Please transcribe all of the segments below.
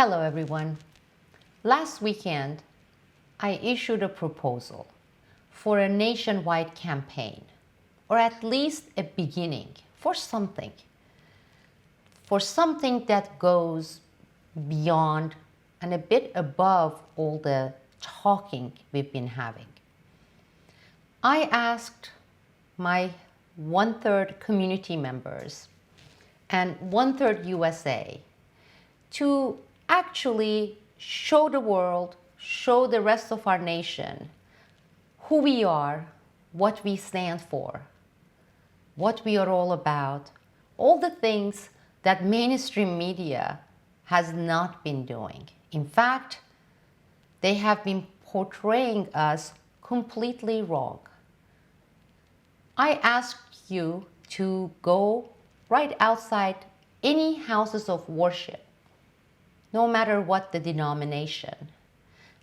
Hello everyone. Last weekend, I issued a proposal for a nationwide campaign, or at least a beginning for something that goes beyond and a bit above all the talking we've been having. I asked my 1/3 community members and 1/3 USA to actually show the world, show the rest of our nation who we are, what we stand for, what we are all about, all the things that mainstream media has not been doing. In fact, they have been portraying us completely wrong. I ask you to go right outside any houses of worship, no matter what the denomination,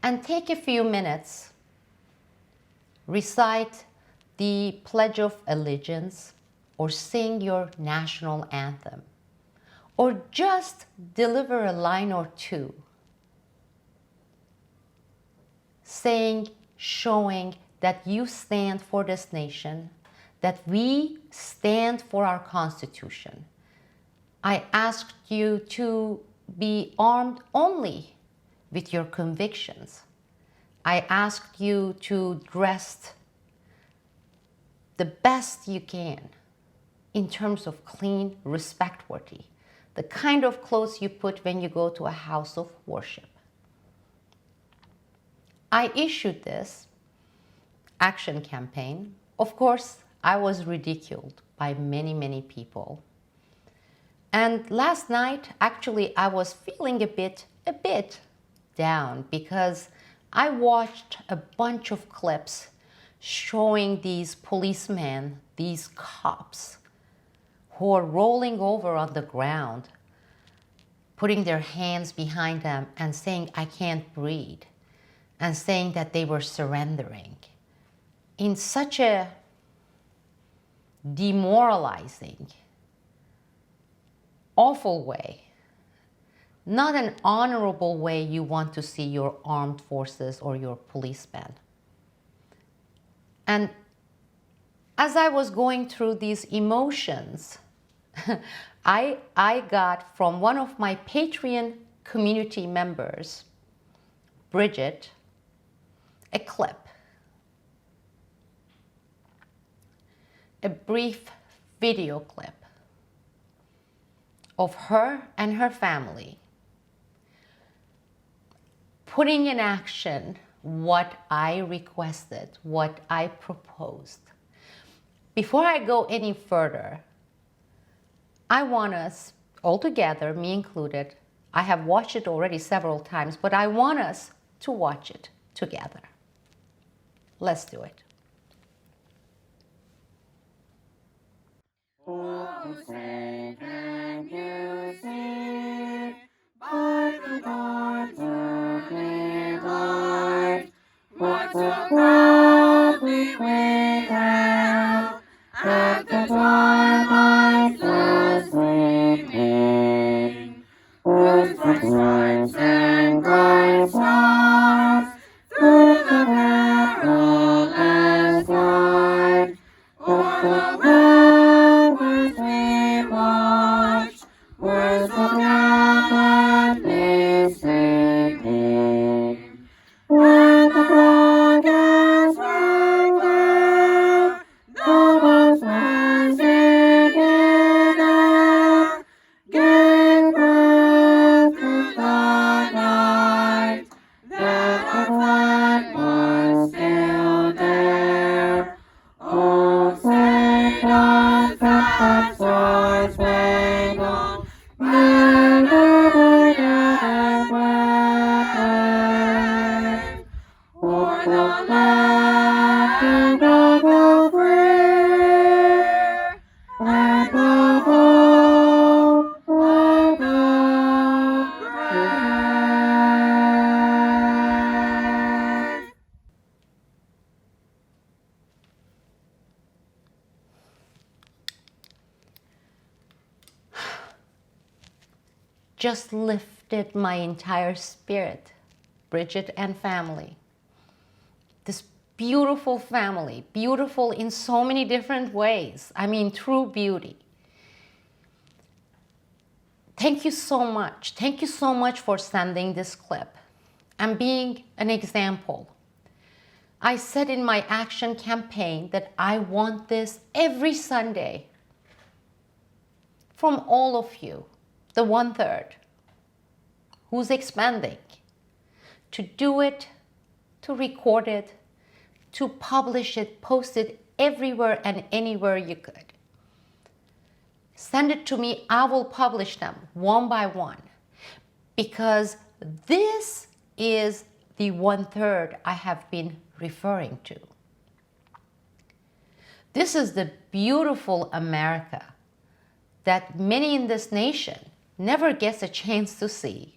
and take a few minutes, recite the Pledge of Allegiance, or sing your national anthem, or just deliver a line or two, showing that you stand for this nation, that we stand for our Constitution. I asked you to be armed only with your convictions. I asked you to dress the best you can in terms of clean, respect-worthy, the kind of clothes you put when you go to a house of worship. I issued this action campaign. Of course, I was ridiculed by many, many people. And last night, actually, I was feeling a bit down because I watched a bunch of clips showing these policemen, these cops, who are rolling over on the ground, putting their hands behind them and saying, "I can't breathe," and saying that they were surrendering in such a demoralizing, awful way, not an honorable way you want to see your armed forces or your policemen. And as I was going through these emotions, I got from one of my Patreon community members, Bridget, a clip, a brief video clip of her and her family putting in action what I requested, what I proposed. Before I go any further, I want us all together, me included, I have watched it already several times, but I want us to watch it together. Let's do it. Oh, say can you see by the dawn's early light what so proudly we hailed at the twilight's last gleaming, with bright stripes and bright stars through the perilous night, o'er the ramparts we watched, were so gallantly sinking. When the broadcast rang clear, the boats were singing air, gave proof through the night that our flag was still there. Oh, say does that star-spangled banner yet wave o'er the land of the free and the home of the brave? Just lift lifted my entire spirit, Bridget and family. This beautiful family, beautiful in so many different ways. I mean, true beauty. Thank you so much. Thank you so much for sending this clip and being an example. I said in my action campaign that I want this every Sunday from all of you, the 1/3 who's expanding, to do it, to record it, to publish it, post it everywhere and anywhere you could. Send it to me. I will publish them one by one, because this is the 1/3 I have been referring to. This is the beautiful America that many in this nation never gets a chance to see.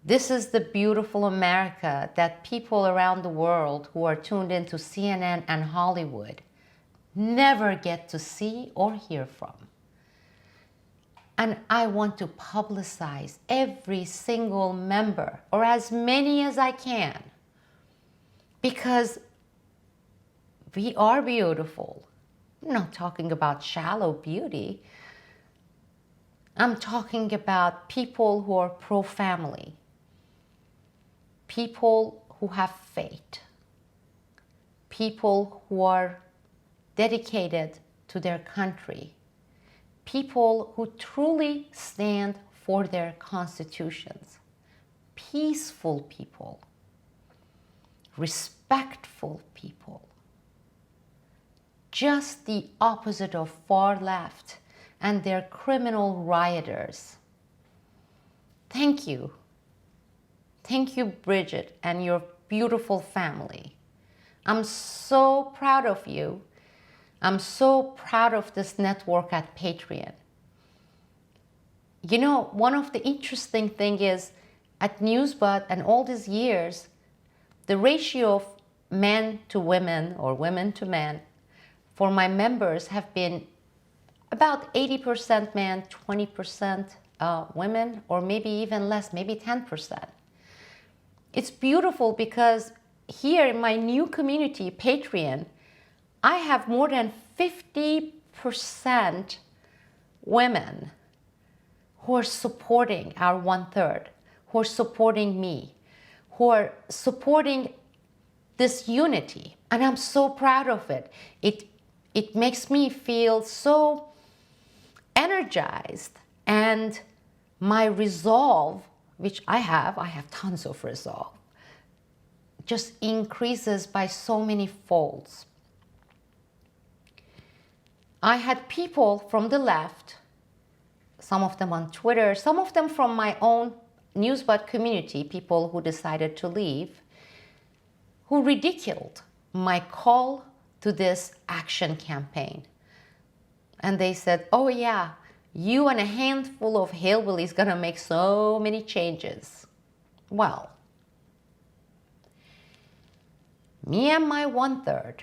This is the beautiful America that people around the world who are tuned into CNN and Hollywood never get to see or hear from. And I want to publicize every single member, or as many as I can, because we are beautiful. I'm not talking about shallow beauty. I'm talking about people who are pro-family, people who have faith, people who are dedicated to their country, people who truly stand for their constitutions, peaceful people, respectful people, just the opposite of far left and their criminal rioters. Thank you. Thank you, Bridget, and your beautiful family. I'm so proud of you. I'm so proud of this network at Patreon. You know, one of the interesting things is at Newsbud and all these years, the ratio of men to women or women to men for my members have been about 80% men, 20% women, or maybe even less, maybe 10%. It's beautiful because here in my new community, Patreon, I have more than 50% women who are supporting our 1/3, who are supporting me, who are supporting this unity. And I'm so proud of it. It makes me feel so energized, and my resolve, which I have tons of resolve, just increases by so many folds. I had people from the left, some of them on Twitter, some of them from my own Newsbud community, people who decided to leave, who ridiculed my call to this action campaign. And they said, oh yeah, you and a handful of hillbillies gonna make so many changes. Well, me and my 1/3,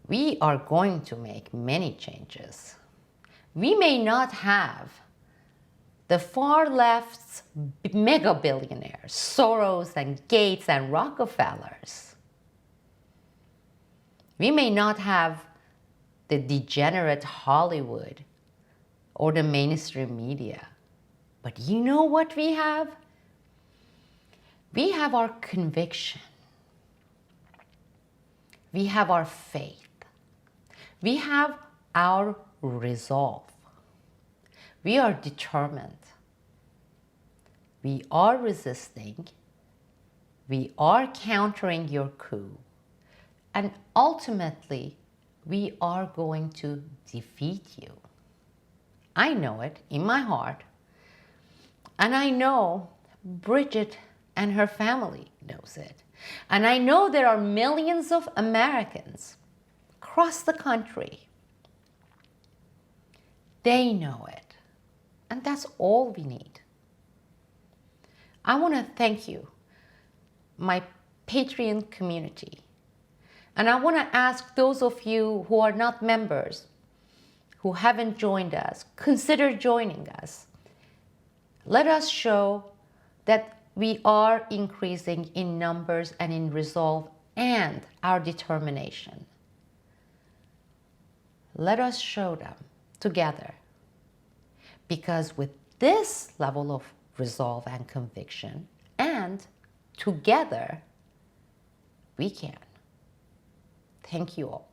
we are going to make many changes. We may not have the far left's mega billionaires, Soros and Gates and Rockefellers. We may not have the degenerate Hollywood or the mainstream media. But you know what we have? We have our conviction. We have our faith. We have our resolve. We are determined. We are resisting. We are countering your coup. And ultimately, we are going to defeat you. I know it in my heart. And I know Bridget and her family knows it. And I know there are millions of Americans across the country. They know it. And that's all we need. I want to thank you, my Patreon community. And I want to ask those of you who are not members, who haven't joined us, consider joining us. Let us show that we are increasing in numbers and in resolve and our determination. Let us show them together. Because with this level of resolve and conviction, and together, we can. Thank you all.